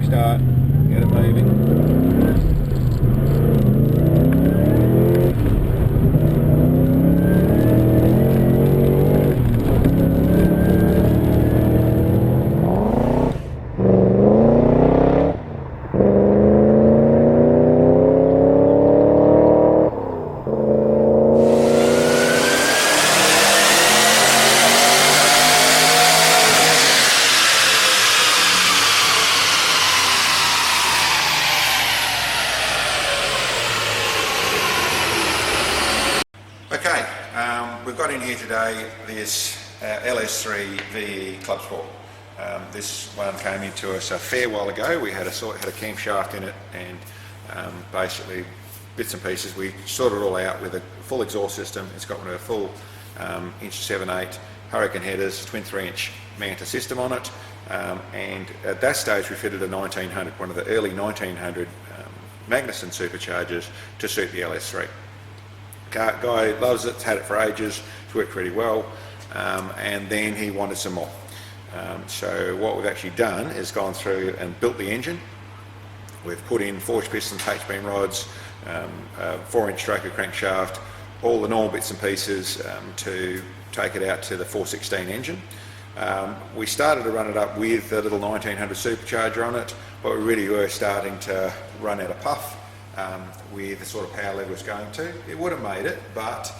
start, get it moving. Okay, we've got in here today this LS3 VE Club Sport. This one came into us a fair while ago. We had a camshaft in it and basically bits and pieces. We sorted it all out with a full exhaust system. It's got a full inch 7/8 Hurricane headers, twin 3-inch Manta system on it, and at that stage we fitted a 1900, one of the early 1900 Magnuson superchargers to suit the LS3. Guy loves it, had it for ages, it's worked pretty well, and then he wanted some more. So what we've actually done is gone through and built the engine. We've put in forged pistons, H-beam rods, 4-inch stroker crankshaft, all the normal bits and pieces to take it out to the 416 engine. We started to run it up with the little 1900 supercharger on it, but we really were starting to run out of puff with the sort of power level it's going to. It would have made it, but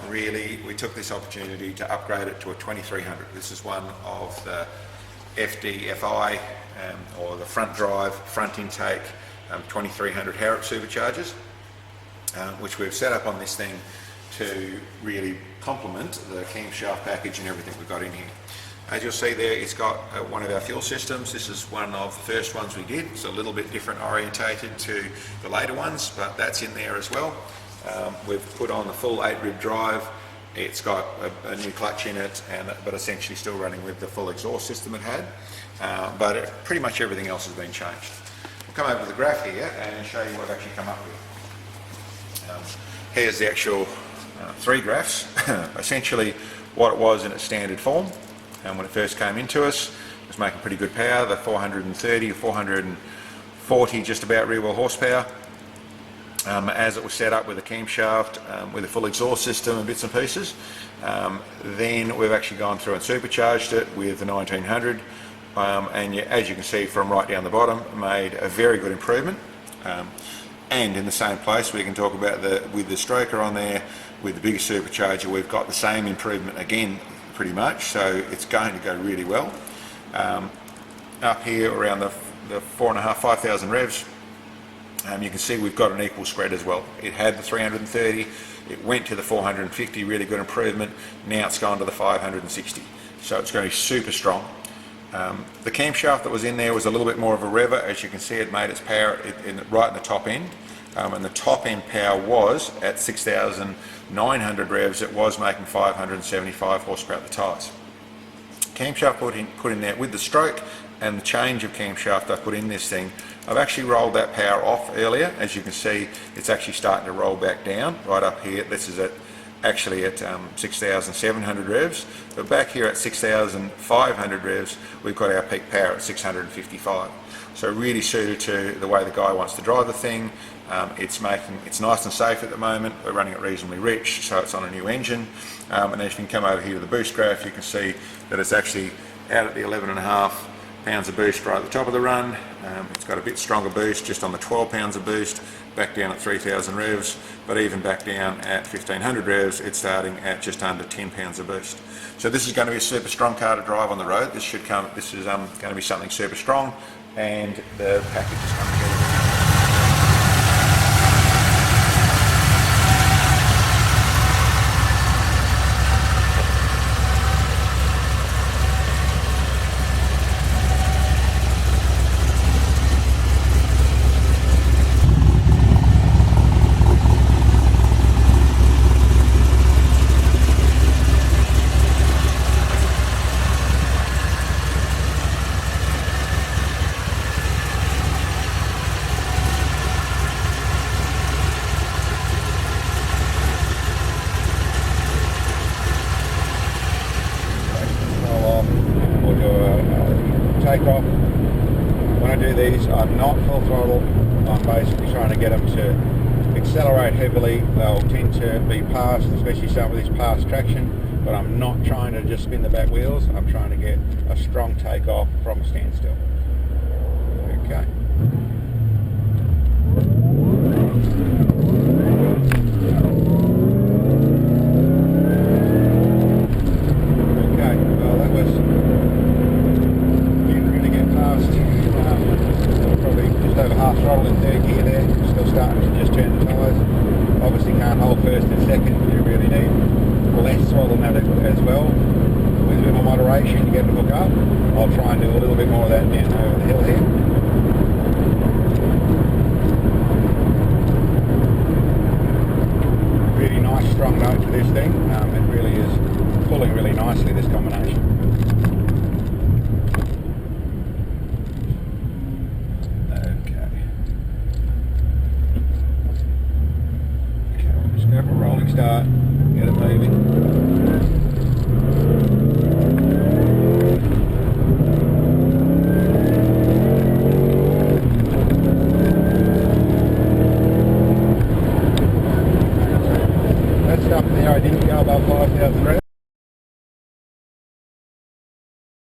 really we took this opportunity to upgrade it to a 2300. This is one of the FDFI or the front drive, front intake 2300 Harrop superchargers, which we've set up on this thing to really complement the camshaft package and everything we've got in here. As you'll see there, it's got one of our fuel systems. This is one of the first ones we did. It's a little bit different orientated to the later ones, but that's in there as well. We've put on the full 8-rib drive. It's got a new clutch in it, but essentially still running with the full exhaust system it had. But pretty much everything else has been changed. We'll come over to the graph here and show you what I've actually come up with. Here's the actual 3 graphs. Essentially what it was in its standard form. And when it first came into us, it was making pretty good power, the 430 or 440 just about rear wheel horsepower. As it was set up with a camshaft, with a full exhaust system and bits and pieces. Then we've actually gone through and supercharged it with the 1900, and as you can see from right down the bottom, made a very good improvement. And in the same place we can talk about with the stroker on there, with the bigger supercharger, we've got the same improvement again pretty much, so it's going to go really well. Up here around the 4,500 revs, you can see we've got an equal spread as well. It had the 330, it went to the 450, really good improvement. Now it's gone to the 560, so it's going to be super strong. The camshaft that was in there was a little bit more of a rever. As you can see, it made its power right in the top end, and the top end power was at 6,900 revs. It was making 575 horsepower at the tyres. Camshaft put in there with the stroke and the change of camshaft I put in this thing. I've actually rolled that power off earlier. As you can see, it's actually starting to roll back down right up here. This is actually at 6,700 revs, but back here at 6,500 revs we've got our peak power at 655. So really suited to the way the guy wants to drive the thing. It's nice and safe at the moment. We're running it reasonably rich, so it's on a new engine. And as you can come over here to the boost graph, you can see that it's actually out at the 11.5 pounds of boost right at the top of the run. It's got a bit stronger boost just on the 12 pounds of boost, back down at 3,000 revs, but even back down at 1,500 revs, it's starting at just under 10 pounds of boost. So this is going to be a super strong car to drive on the road. This is going to be something super strong, and the package is coming together. Take off. When I do these, are not full throttle. I'm basically trying to get them to accelerate heavily. They'll tend to be past, especially some of this past traction, but I'm not trying to just spin the back wheels. I'm trying to get a strong takeoff from a standstill. Okay. Half throttle in third gear there, still starting to just turn the tyres. Obviously can't hold first and second, you really need less throttle than that as well. With a bit more moderation to get the hook up. I'll try and do a little bit more of that down over the hill here. Really nice strong note to this thing. It really is pulling really nicely, this combination. Go for a rolling start, get it moving. That stuff there, I didn't go above 5,000 revs.